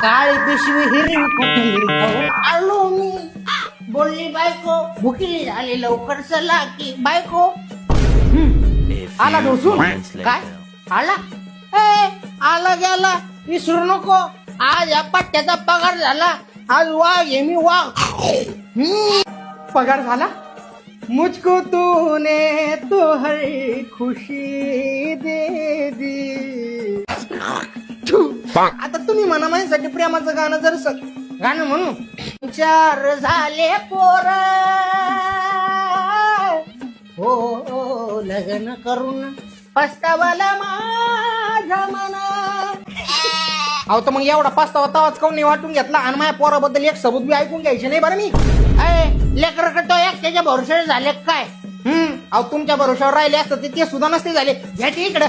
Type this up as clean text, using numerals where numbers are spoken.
काळी पिशवी हिरवी कुठली घेऊन आलो मी. बोलली बायको भुकीली झाली लवकर चला की बायको. आला ढोसून काय आला आला गेला विसरू नको. आज या पट्ट्याचा पगार झाला. आज वाघ हे मी वाघ. पगार झाला. मुझको तूने तो हर खुशी दे दी. आता तुम्ही म्हणा माझ्यासाठी प्रेमाचं गाणं जर गाणं म्हणू. चार झाले पोर हो लग्न करून पस्तावाला माझा मना. अहो तर मग एवढा पस्तावा तवाच काऊन नाही वाटून घेतला आणि माझ्या पोराबद्दल एक सबूत बी ऐकून घ्यायचे नाही बरं मी. लेकर तो एकट्याच्या भरोश्यावर झाले काय. अहो तुमच्या भरोश्यावर राहिले असतं ते सुद्धा नसते झाले. घ्या इकडं.